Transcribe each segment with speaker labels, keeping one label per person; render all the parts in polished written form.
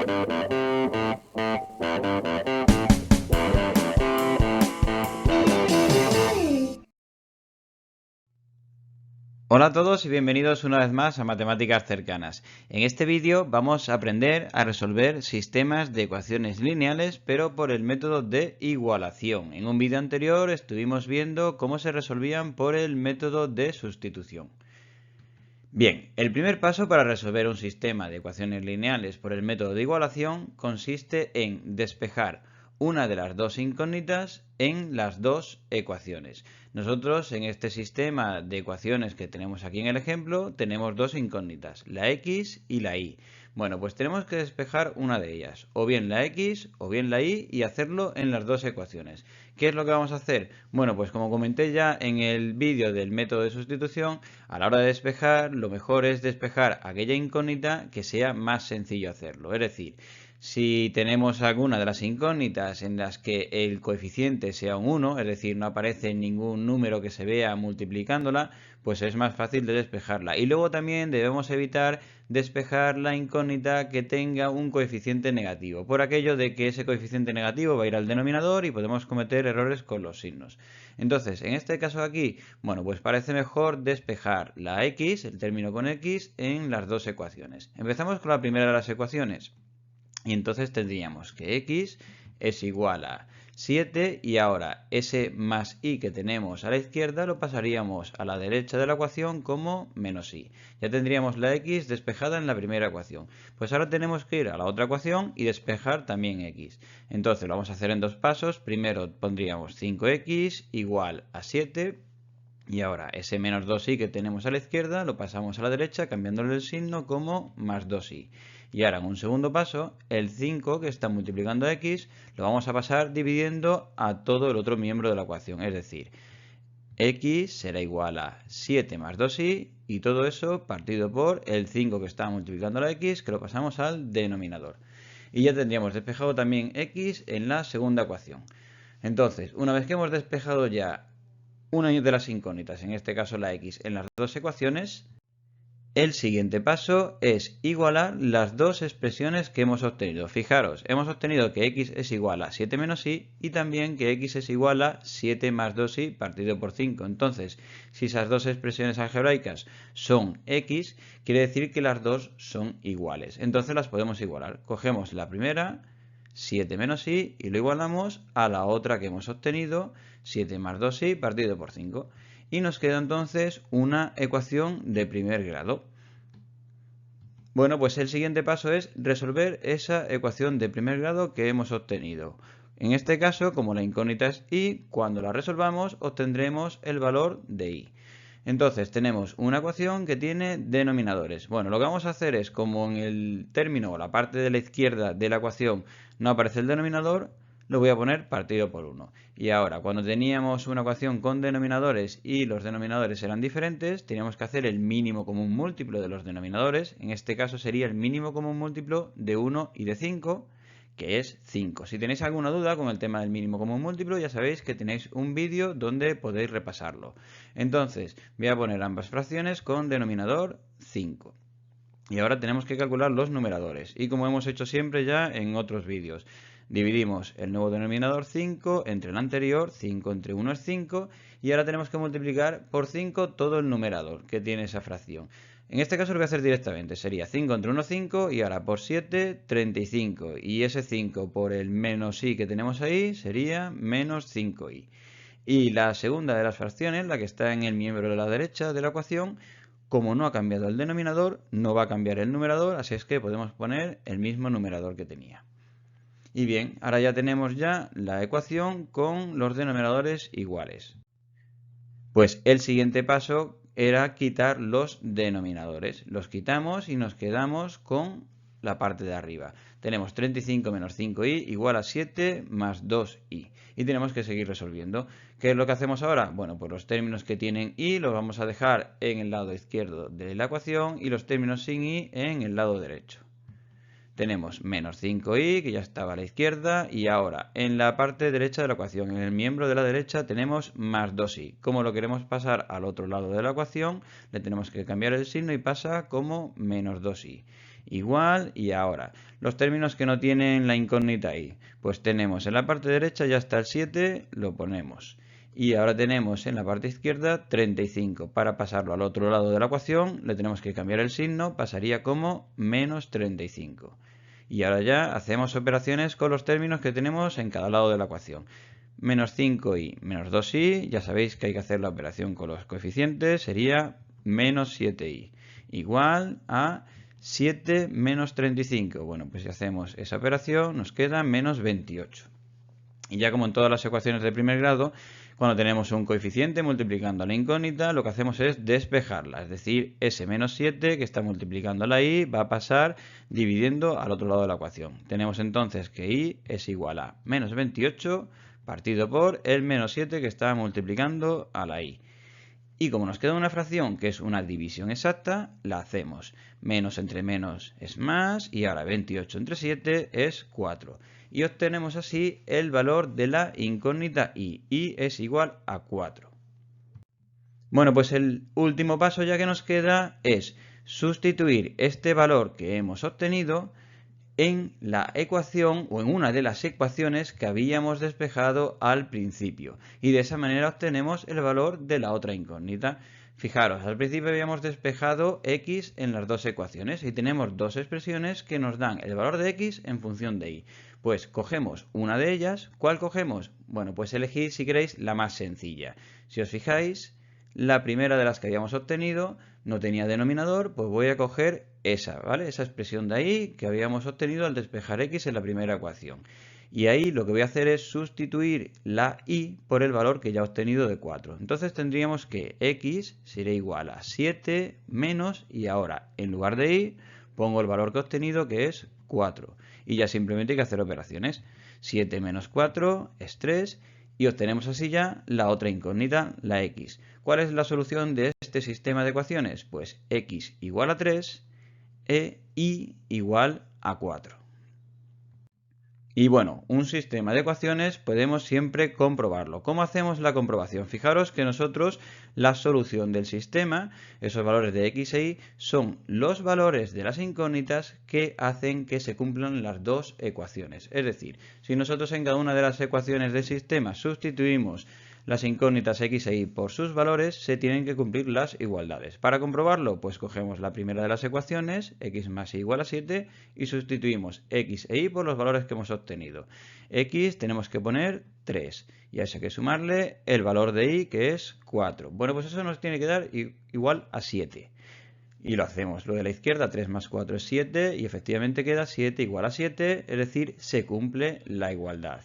Speaker 1: Hola a todos y bienvenidos una vez más a Matemáticas Cercanas. En este vídeo vamos a aprender a resolver sistemas de ecuaciones lineales, pero por el método de igualación. En un vídeo anterior estuvimos viendo cómo se resolvían por el método de sustitución. Bien, el primer paso para resolver un sistema de ecuaciones lineales por el método de igualación consiste en despejar una de las dos incógnitas en las dos ecuaciones. Nosotros en este sistema de ecuaciones que tenemos aquí en el ejemplo tenemos dos incógnitas, la x y la y. Bueno, pues tenemos que despejar una de ellas, o bien la x o bien la y, y hacerlo en las dos ecuaciones. ¿Qué es lo que vamos a hacer? Bueno, pues como comenté ya en el vídeo del método de sustitución, a la hora de despejar, lo mejor es despejar aquella incógnita que sea más sencillo hacerlo. Es decir, si tenemos alguna de las incógnitas en las que el coeficiente sea un 1, es decir, no aparece ningún número que se vea multiplicándola, pues es más fácil de despejarla. Y luego también debemos evitar despejar la incógnita que tenga un coeficiente negativo, por aquello de que ese coeficiente negativo va a ir al denominador y podemos cometer errores con los signos. Entonces, en este caso aquí, bueno, pues parece mejor despejar la x, el término con x, en las dos ecuaciones. Empezamos con la primera de las ecuaciones. Y entonces tendríamos que x es igual a 7 y ahora ese más y que tenemos a la izquierda lo pasaríamos a la derecha de la ecuación como menos y. Ya tendríamos la x despejada en la primera ecuación. Pues ahora tenemos que ir a la otra ecuación y despejar también x. Entonces lo vamos a hacer en dos pasos. Primero pondríamos 5x igual a 7. Y ahora ese menos 2i que tenemos a la izquierda lo pasamos a la derecha cambiándole el signo como más 2i. Y ahora en un segundo paso, el 5 que está multiplicando a x lo vamos a pasar dividiendo a todo el otro miembro de la ecuación. Es decir, x será igual a 7 más 2i y todo eso partido por el 5 que está multiplicando a la x que lo pasamos al denominador. Y ya tendríamos despejado también x en la segunda ecuación. Entonces, una vez que hemos despejado ya una de las incógnitas, en este caso la x, en las dos ecuaciones, el siguiente paso es igualar las dos expresiones que hemos obtenido. Fijaros, hemos obtenido que x es igual a 7 menos y también que x es igual a 7 más 2y partido por 5. Entonces, si esas dos expresiones algebraicas son x, quiere decir que las dos son iguales. Entonces las podemos igualar. Cogemos la primera, 7 menos y lo igualamos a la otra que hemos obtenido, 7 más 2y partido por 5. Y nos queda entonces una ecuación de primer grado. Bueno, pues el siguiente paso es resolver esa ecuación de primer grado que hemos obtenido. En este caso, como la incógnita es y, cuando la resolvamos obtendremos el valor de y. Entonces tenemos una ecuación que tiene denominadores. Bueno, lo que vamos a hacer es, como en el término o la parte de la izquierda de la ecuación no aparece el denominador, lo voy a poner partido por 1. Y ahora, cuando teníamos una ecuación con denominadores y los denominadores eran diferentes, teníamos que hacer el mínimo común múltiplo de los denominadores. En este caso sería el mínimo común múltiplo de 1 y de 5, que es 5. Si tenéis alguna duda con el tema del mínimo común múltiplo, ya sabéis que tenéis un vídeo donde podéis repasarlo. Entonces, voy a poner ambas fracciones con denominador 5. Y ahora tenemos que calcular los numeradores. Y como hemos hecho siempre ya en otros vídeos, dividimos el nuevo denominador 5 entre el anterior, 5 entre 1 es 5, y ahora tenemos que multiplicar por 5 todo el numerador que tiene esa fracción. En este caso lo voy a hacer directamente, sería 5 entre 1, 5, y ahora por 7, 35, y ese 5 por el menos i que tenemos ahí sería menos 5i. Y la segunda de las fracciones, la que está en el miembro de la derecha de la ecuación, como no ha cambiado el denominador, no va a cambiar el numerador, así es que podemos poner el mismo numerador que tenía. Y bien, ahora ya tenemos ya la ecuación con los denominadores iguales. Pues el siguiente paso era quitar los denominadores. Los quitamos y nos quedamos con la parte de arriba. Tenemos 35 menos 5i igual a 7 más 2i. Y tenemos que seguir resolviendo. ¿Qué es lo que hacemos ahora? Bueno, pues los términos que tienen i los vamos a dejar en el lado izquierdo de la ecuación y los términos sin i en el lado derecho. Tenemos menos 5i, que ya estaba a la izquierda, y ahora en la parte derecha de la ecuación, en el miembro de la derecha, tenemos más 2i. Como lo queremos pasar al otro lado de la ecuación, le tenemos que cambiar el signo y pasa como menos 2i. igual, y ahora los términos que no tienen la incógnita y, pues tenemos en la parte derecha ya está el 7, lo ponemos. Y ahora tenemos en la parte izquierda 35. Para pasarlo al otro lado de la ecuación le tenemos que cambiar el signo, pasaría como menos 35. Y ahora ya hacemos operaciones con los términos que tenemos en cada lado de la ecuación. Menos 5i menos 2i, ya sabéis que hay que hacer la operación con los coeficientes, sería menos 7i. Igual a 7 menos 35. Bueno, pues si hacemos esa operación nos queda menos 28. Y ya como en todas las ecuaciones de primer grado, cuando tenemos un coeficiente multiplicando a la incógnita, lo que hacemos es despejarla. Es decir, ese menos 7 que está multiplicando a la y va a pasar dividiendo al otro lado de la ecuación. Tenemos entonces que y es igual a menos 28 partido por el menos 7 que está multiplicando a la y. Y como nos queda una fracción que es una división exacta, la hacemos. Menos entre menos es más, y ahora 28 entre 7 es 4. Y obtenemos así el valor de la incógnita y es igual a 4. Bueno, pues el último paso ya que nos queda es sustituir este valor que hemos obtenido en la ecuación o en una de las ecuaciones que habíamos despejado al principio. Y de esa manera obtenemos el valor de la otra incógnita. Fijaros, al principio habíamos despejado x en las dos ecuaciones y tenemos dos expresiones que nos dan el valor de x en función de y. Pues cogemos una de ellas. ¿Cuál cogemos? Bueno, pues elegid si queréis la más sencilla. Si os fijáis, la primera de las que habíamos obtenido no tenía denominador, pues voy a coger esa, ¿vale? Esa expresión de ahí que habíamos obtenido al despejar x en la primera ecuación. Y ahí lo que voy a hacer es sustituir la y por el valor que ya he obtenido de 4. Entonces tendríamos que x sería igual a 7 menos, y ahora en lugar de y pongo el valor que he obtenido que es 4. Y ya simplemente hay que hacer operaciones. 7 menos 4 es 3 y obtenemos así ya la otra incógnita, la x. ¿Cuál es la solución de este sistema de ecuaciones? Pues x igual a 3 e y igual a 4. Y bueno, un sistema de ecuaciones podemos siempre comprobarlo. ¿Cómo hacemos la comprobación? Fijaros que nosotros la solución del sistema, esos valores de x e y, son los valores de las incógnitas que hacen que se cumplan las dos ecuaciones. Es decir, si nosotros en cada una de las ecuaciones del sistema sustituimos las incógnitas x e y por sus valores, se tienen que cumplir las igualdades. Para comprobarlo, pues cogemos la primera de las ecuaciones, x más y igual a 7, y sustituimos x e y por los valores que hemos obtenido. X tenemos que poner 3, y a eso hay que sumarle el valor de y, que es 4. Bueno, pues eso nos tiene que dar igual a 7. Y lo hacemos. Lo de la izquierda, 3 más 4 es 7, y efectivamente queda 7 igual a 7, es decir, se cumple la igualdad.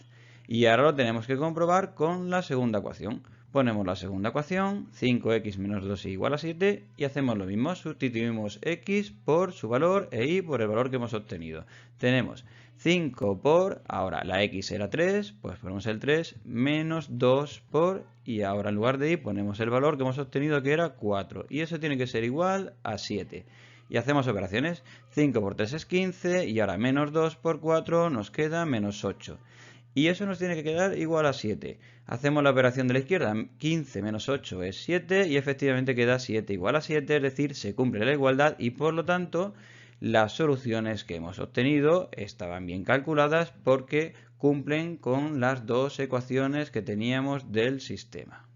Speaker 1: Y ahora lo tenemos que comprobar con la segunda ecuación. Ponemos la segunda ecuación, 5x menos 2y igual a 7, y hacemos lo mismo. Sustituimos x por su valor e y por el valor que hemos obtenido. Tenemos 5 por, ahora la x era 3, pues ponemos el 3, menos 2 por, y ahora en lugar de y ponemos el valor que hemos obtenido que era 4. Y eso tiene que ser igual a 7. Y hacemos operaciones. 5 por 3 es 15, y ahora menos 2 por 4 nos queda menos 8. Y eso nos tiene que quedar igual a 7. Hacemos la operación de la izquierda. 15 menos 8 es 7 y efectivamente queda 7 igual a 7, es decir, se cumple la igualdad y por lo tanto las soluciones que hemos obtenido estaban bien calculadas porque cumplen con las dos ecuaciones que teníamos del sistema.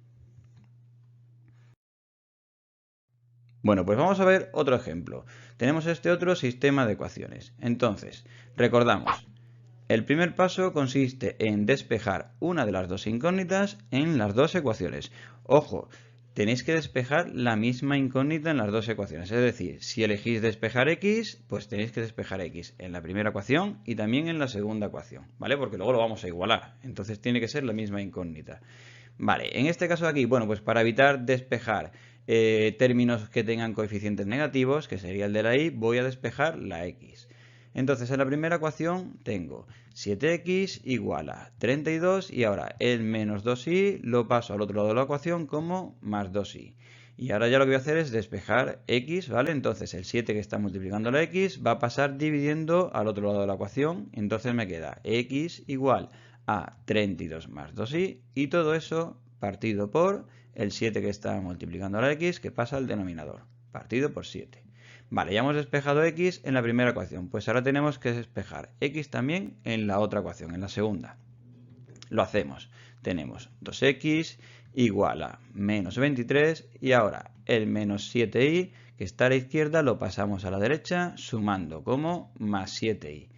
Speaker 1: Bueno, pues vamos a ver otro ejemplo. Tenemos este otro sistema de ecuaciones. Entonces, recordamos. El primer paso consiste en despejar una de las dos incógnitas en las dos ecuaciones. Ojo, tenéis que despejar la misma incógnita en las dos ecuaciones. Es decir, si elegís despejar x, pues tenéis que despejar x en la primera ecuación y también en la segunda ecuación, ¿vale? Porque luego lo vamos a igualar. Entonces tiene que ser la misma incógnita. Vale, en este caso de aquí, bueno, pues para evitar despejar términos que tengan coeficientes negativos, que sería el de la y, voy a despejar la x. Entonces en la primera ecuación tengo 7x igual a 32 y ahora el menos 2y lo paso al otro lado de la ecuación como más 2y. Y ahora ya lo que voy a hacer es despejar x, ¿vale? Entonces el 7 que está multiplicando la x va a pasar dividiendo al otro lado de la ecuación. Entonces me queda x igual a 32 más 2y y todo eso partido por el 7 que está multiplicando la x que pasa al denominador, partido por 7. Vale, ya hemos despejado x en la primera ecuación, pues ahora tenemos que despejar x también en la otra ecuación, en la segunda. Lo hacemos. Tenemos 2x igual a menos 23 y ahora el menos 7y que está a la izquierda lo pasamos a la derecha sumando como más 7y.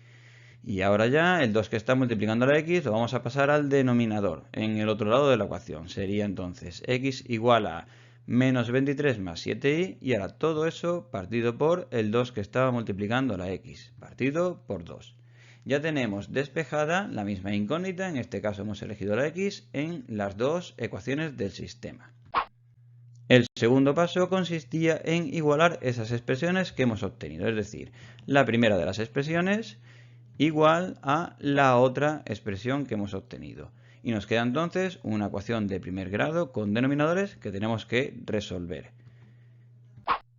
Speaker 1: Y ahora ya el 2 que está multiplicando la x lo vamos a pasar al denominador en el otro lado de la ecuación. Sería entonces x igual a menos 23 más 7y y ahora todo eso partido por el 2 que estaba multiplicando la x, partido por 2. Ya tenemos despejada la misma incógnita, en este caso hemos elegido la x, en las dos ecuaciones del sistema. El segundo paso consistía en igualar esas expresiones que hemos obtenido, es decir, la primera de las expresiones igual a la otra expresión que hemos obtenido. Y nos queda entonces una ecuación de primer grado con denominadores que tenemos que resolver.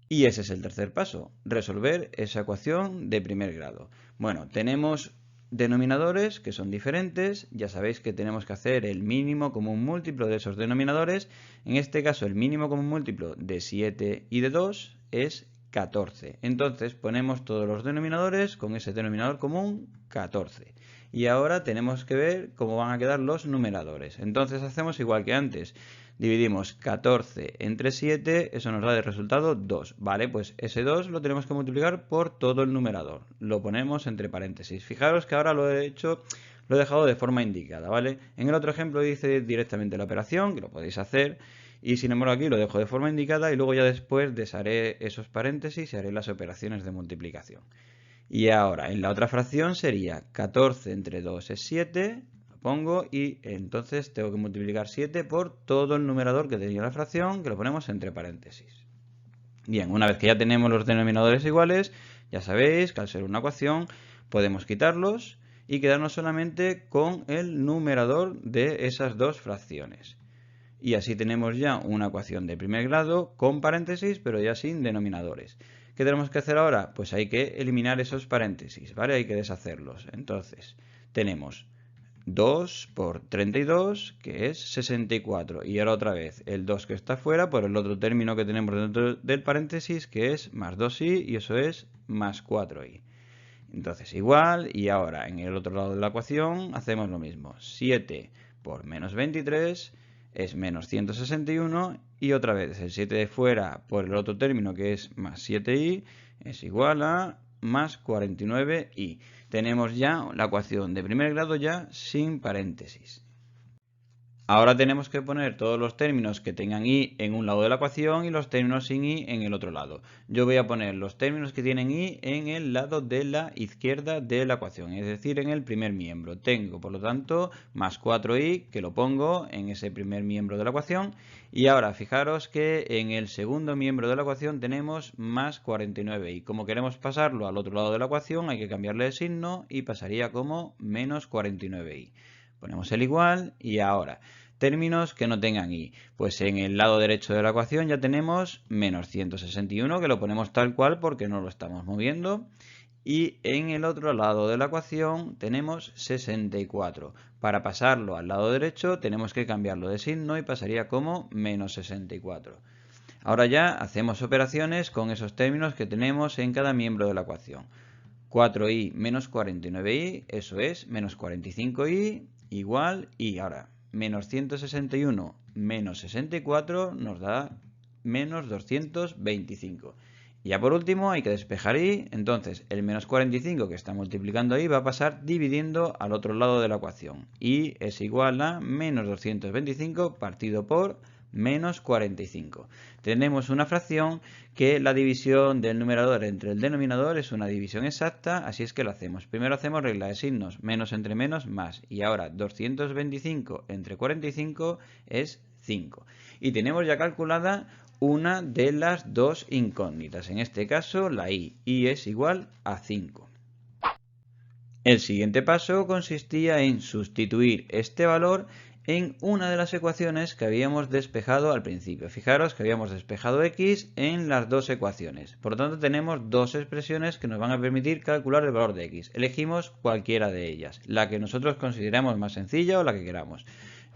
Speaker 1: Y ese es el tercer paso, resolver esa ecuación de primer grado. Bueno, tenemos denominadores que son diferentes, ya sabéis que tenemos que hacer el mínimo común múltiplo de esos denominadores. En este caso el mínimo común múltiplo de 7 y de 2 es 14. Entonces ponemos todos los denominadores con ese denominador común 14. Y ahora tenemos que ver cómo van a quedar los numeradores. Entonces hacemos igual que antes. Dividimos 14 entre 7, eso nos da de resultado 2. Vale, pues ese 2 lo tenemos que multiplicar por todo el numerador. Lo ponemos entre paréntesis. Fijaros que ahora lo he dejado de forma indicada, ¿vale? En el otro ejemplo dice directamente la operación, que lo podéis hacer. Y sin embargo aquí lo dejo de forma indicada y luego ya después desharé esos paréntesis y haré las operaciones de multiplicación. Y ahora en la otra fracción sería 14 entre 2 es 7, lo pongo y entonces tengo que multiplicar 7 por todo el numerador que tenía la fracción, que lo ponemos entre paréntesis. Bien, una vez que ya tenemos los denominadores iguales, ya sabéis que al ser una ecuación podemos quitarlos y quedarnos solamente con el numerador de esas dos fracciones. Y así tenemos ya una ecuación de primer grado con paréntesis, pero ya sin denominadores. ¿Qué tenemos que hacer ahora? Pues hay que eliminar esos paréntesis, ¿vale? Hay que deshacerlos. Entonces, tenemos 2 por 32, que es 64. Y ahora otra vez, el 2 que está fuera por el otro término que tenemos dentro del paréntesis, que es más 2y, y eso es más 4y. Entonces, igual, y ahora en el otro lado de la ecuación hacemos lo mismo. 7 por menos 23 es menos 161 y otra vez el 7 de fuera por el otro término que es más 7y es igual a más 49y. Tenemos ya la ecuación de primer grado ya sin paréntesis. Ahora tenemos que poner todos los términos que tengan y en un lado de la ecuación y los términos sin y en el otro lado. Yo voy a poner los términos que tienen y en el lado de la izquierda de la ecuación, es decir, en el primer miembro. Tengo, por lo tanto, más 4y, que lo pongo en ese primer miembro de la ecuación. Y ahora, fijaros que en el segundo miembro de la ecuación tenemos más 49y. Como queremos pasarlo al otro lado de la ecuación, hay que cambiarle de signo y pasaría como menos 49y. Ponemos el igual y ahora, términos que no tengan y. Pues en el lado derecho de la ecuación ya tenemos menos 161, que lo ponemos tal cual porque no lo estamos moviendo. Y en el otro lado de la ecuación tenemos 64. Para pasarlo al lado derecho tenemos que cambiarlo de signo y pasaría como menos 64. Ahora ya hacemos operaciones con esos términos que tenemos en cada miembro de la ecuación. 4y menos 49y, eso es menos 45y igual, y ahora menos 161 menos 64 nos da menos 225. Y ya por último hay que despejar y, entonces el menos 45 que está multiplicando ahí va a pasar dividiendo al otro lado de la ecuación. Y es igual a menos 225 partido por menos 45. Tenemos una fracción que la división del numerador entre el denominador es una división exacta, así es que lo hacemos. Primero hacemos regla de signos, menos entre menos, más. Y ahora 225 entre 45 es 5. Y tenemos ya calculada una de las dos incógnitas, en este caso la y es igual a 5. El siguiente paso consistía en sustituir este valor en una de las ecuaciones que habíamos despejado al principio. Fijaros que habíamos despejado x en las dos ecuaciones. Por lo tanto, tenemos dos expresiones que nos van a permitir calcular el valor de x. Elegimos cualquiera de ellas, la que nosotros consideramos más sencilla o la que queramos.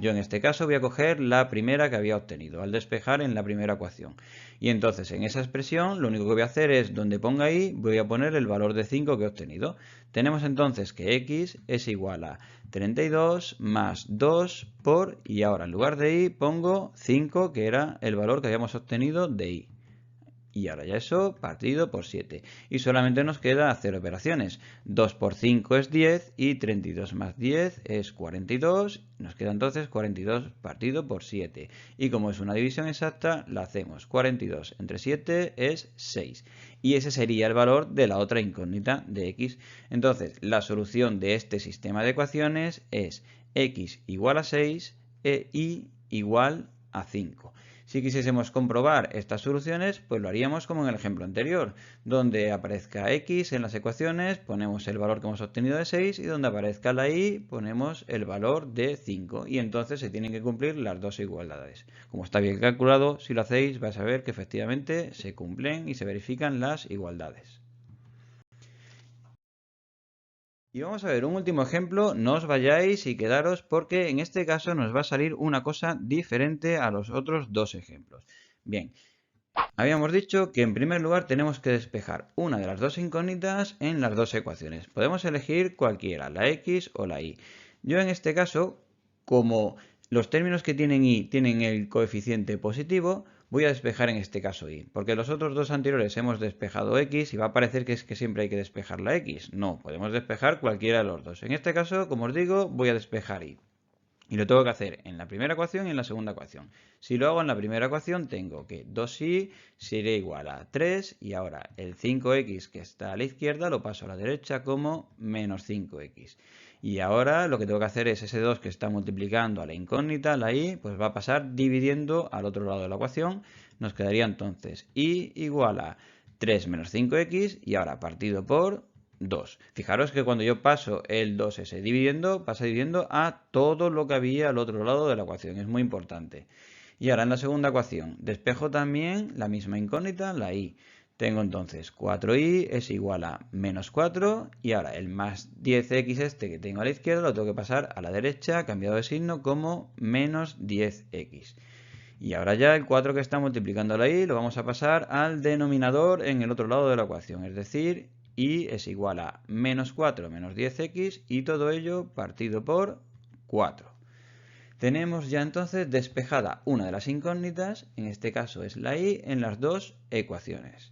Speaker 1: Yo en este caso voy a coger la primera que había obtenido al despejar en la primera ecuación. Y entonces en esa expresión lo único que voy a hacer es, donde ponga y, voy a poner el valor de 5 que he obtenido. Tenemos entonces que x es igual a 32 más 2 por, y ahora en lugar de y pongo 5, que era el valor que habíamos obtenido de y. Y ahora ya eso partido por 7. Y solamente nos queda hacer operaciones. 2 por 5 es 10 y 32 más 10 es 42. Nos queda entonces 42 partido por 7. Y como es una división exacta, la hacemos. 42 entre 7 es 6. Y ese sería el valor de la otra incógnita de x. Entonces, la solución de este sistema de ecuaciones es x igual a 6 e y igual a 5. Si quisiésemos comprobar estas soluciones, pues lo haríamos como en el ejemplo anterior, donde aparezca x en las ecuaciones, ponemos el valor que hemos obtenido de 6 y donde aparezca la y, ponemos el valor de 5 y entonces se tienen que cumplir las dos igualdades. Como está bien calculado, si lo hacéis vais a ver que efectivamente se cumplen y se verifican las igualdades. Y vamos a ver un último ejemplo, no os vayáis y quedaros porque en este caso nos va a salir una cosa diferente a los otros dos ejemplos. Bien, habíamos dicho que en primer lugar tenemos que despejar una de las dos incógnitas en las dos ecuaciones. Podemos elegir cualquiera, la x o la y. Yo en este caso, como los términos que tienen y tienen el coeficiente positivo, voy a despejar en este caso y, porque los otros dos anteriores hemos despejado x y va a parecer que es que siempre hay que despejar la x. No, podemos despejar cualquiera de los dos. En este caso, como os digo, voy a despejar y. Y lo tengo que hacer en la primera ecuación y en la segunda ecuación. Si lo hago en la primera ecuación, tengo que 2y sería igual a 3 y ahora el 5x que está a la izquierda lo paso a la derecha como menos 5x. Y ahora lo que tengo que hacer es ese 2 que está multiplicando a la incógnita, la y, pues va a pasar dividiendo al otro lado de la ecuación. Nos quedaría entonces y igual a 3 menos 5x y ahora partido por 2. Fijaros que cuando yo paso el 2s dividiendo, pasa dividiendo a todo lo que había al otro lado de la ecuación. Es muy importante. Y ahora en la segunda ecuación, despejo también la misma incógnita, la y. Tengo entonces 4y es igual a menos 4 y ahora el más 10x este que tengo a la izquierda lo tengo que pasar a la derecha, cambiado de signo, como menos 10x. Y ahora ya el 4 que está multiplicando la y lo vamos a pasar al denominador en el otro lado de la ecuación, es decir, y es igual a menos 4 menos 10x y todo ello partido por 4. Tenemos ya entonces despejada una de las incógnitas, en este caso es la y, en las dos ecuaciones.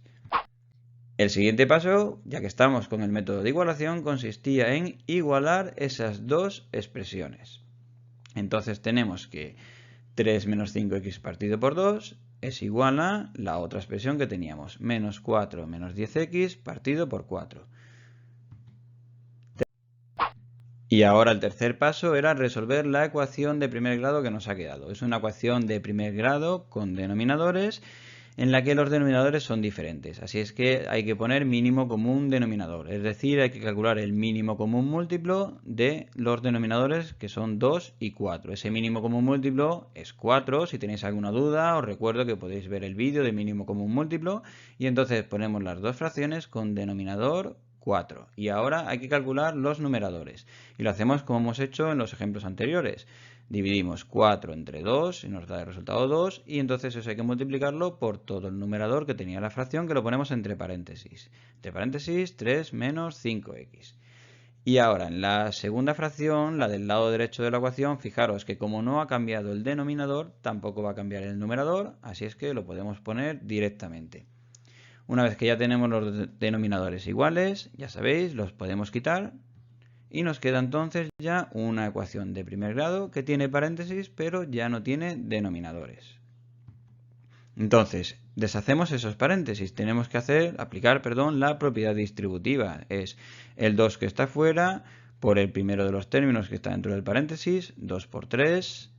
Speaker 1: El siguiente paso, ya que estamos con el método de igualación, consistía en igualar esas dos expresiones. Entonces tenemos que 3 menos 5x partido por 2 es igual a la otra expresión que teníamos, menos 4 menos 10x partido por 4. Y ahora el tercer paso era resolver la ecuación de primer grado que nos ha quedado. Es una ecuación de primer grado con denominadores en la que los denominadores son diferentes. Así es que hay que poner mínimo común denominador. Es decir, hay que calcular el mínimo común múltiplo de los denominadores que son 2 y 4. Ese mínimo común múltiplo es 4. Si tenéis alguna duda, os recuerdo que podéis ver el vídeo de mínimo común múltiplo. Y entonces ponemos las dos fracciones con denominador 4. Y ahora hay que calcular los numeradores. Y lo hacemos como hemos hecho en los ejemplos anteriores. Dividimos 4 entre 2 y nos da el resultado 2 y entonces eso hay que multiplicarlo por todo el numerador que tenía la fracción que lo ponemos entre paréntesis. Entre paréntesis 3 menos 5x. Y ahora en la segunda fracción, la del lado derecho de la ecuación, fijaros que como no ha cambiado el denominador, tampoco va a cambiar el numerador, así es que lo podemos poner directamente. Una vez que ya tenemos los denominadores iguales, ya sabéis, los podemos quitar. Y nos queda entonces ya una ecuación de primer grado que tiene paréntesis, pero ya no tiene denominadores. Entonces, deshacemos esos paréntesis. Tenemos que aplicar la propiedad distributiva. Es el 2 que está fuera por el primero de los términos que está dentro del paréntesis. 2 por 3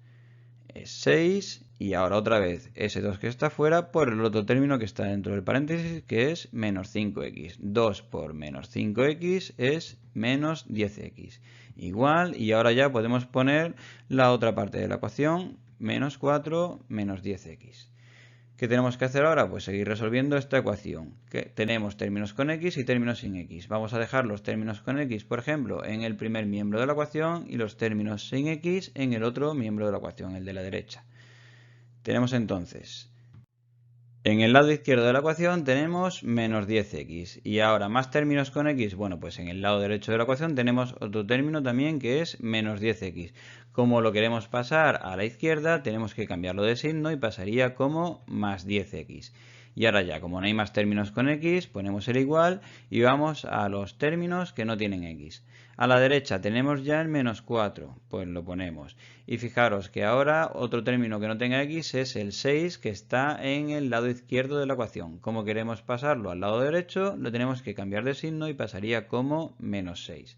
Speaker 1: es 6. Y ahora otra vez ese 2 que está fuera por el otro término que está dentro del paréntesis, que es menos 5x. 2 por menos 5x es menos 10x. Igual, y ahora ya podemos poner la otra parte de la ecuación, menos 4 menos 10x. ¿Qué tenemos que hacer ahora? Pues seguir resolviendo esta ecuación, que tenemos términos con x y términos sin x. Vamos a dejar los términos con x, por ejemplo, en el primer miembro de la ecuación y los términos sin x en el otro miembro de la ecuación, el de la derecha. Tenemos entonces, en el lado izquierdo de la ecuación tenemos menos 10x. Y ahora, más términos con x, bueno, pues en el lado derecho de la ecuación tenemos otro término también que es menos 10x. Como lo queremos pasar a la izquierda, tenemos que cambiarlo de signo y pasaría como más 10x. Y ahora ya, como no hay más términos con x, ponemos el igual y vamos a los términos que no tienen x. A la derecha tenemos ya el menos 4, pues lo ponemos. Y fijaros que ahora otro término que no tenga x es el 6 que está en el lado izquierdo de la ecuación. Como queremos pasarlo al lado derecho, lo tenemos que cambiar de signo y pasaría como menos 6.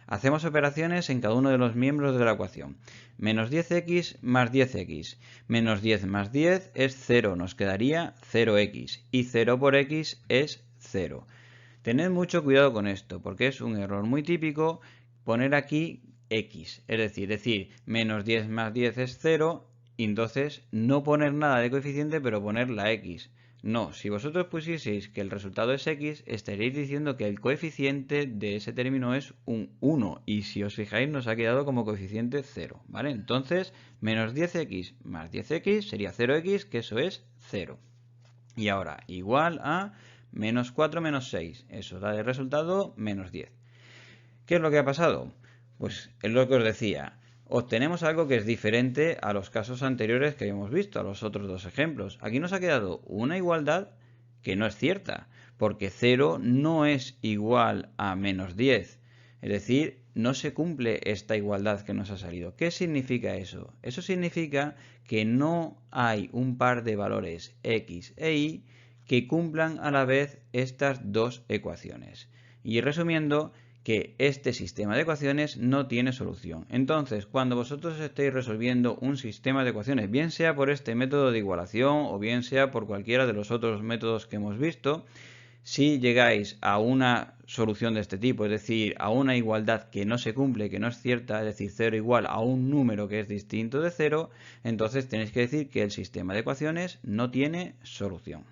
Speaker 1: Hacemos operaciones en cada uno de los miembros de la ecuación. Menos 10x más 10x. Menos 10 más 10 es 0, nos quedaría 0x. Y 0 por x es 0. Tened mucho cuidado con esto, porque es un error muy típico poner aquí x. Es decir, menos 10 más 10 es 0, y entonces no poner nada de coeficiente, pero poner la x. No, si vosotros pusieseis que el resultado es x, estaréis diciendo que el coeficiente de ese término es un 1. Y si os fijáis, nos ha quedado como coeficiente 0. ¿Vale? Entonces, menos 10x más 10x sería 0x, que eso es 0. Y ahora, igual a menos 4 menos 6. Eso da de resultado menos 10. ¿Qué es lo que ha pasado? Pues es lo que os decía. Obtenemos algo que es diferente a los casos anteriores que habíamos visto, a los otros dos ejemplos. Aquí nos ha quedado una igualdad que no es cierta, porque 0 no es igual a menos 10. Es decir, no se cumple esta igualdad que nos ha salido. ¿Qué significa eso? Eso significa que no hay un par de valores x e y que cumplan a la vez estas dos ecuaciones. Y resumiendo, que este sistema de ecuaciones no tiene solución. Entonces, cuando vosotros estéis resolviendo un sistema de ecuaciones, bien sea por este método de igualación o bien sea por cualquiera de los otros métodos que hemos visto, si llegáis a una solución de este tipo, es decir, a una igualdad que no se cumple, que no es cierta, es decir, 0 igual a un número que es distinto de 0, entonces tenéis que decir que el sistema de ecuaciones no tiene solución.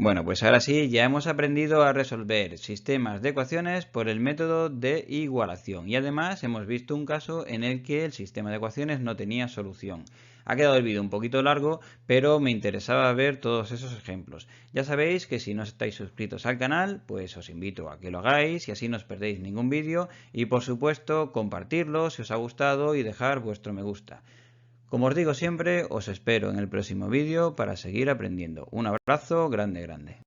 Speaker 1: Bueno, pues ahora sí, ya hemos aprendido a resolver sistemas de ecuaciones por el método de igualación y además hemos visto un caso en el que el sistema de ecuaciones no tenía solución. Ha quedado el vídeo un poquito largo, pero me interesaba ver todos esos ejemplos. Ya sabéis que si no estáis suscritos al canal, pues os invito a que lo hagáis y así no os perdéis ningún vídeo y por supuesto compartirlo si os ha gustado y dejar vuestro me gusta. Como os digo siempre, os espero en el próximo vídeo para seguir aprendiendo. Un abrazo grande, grande.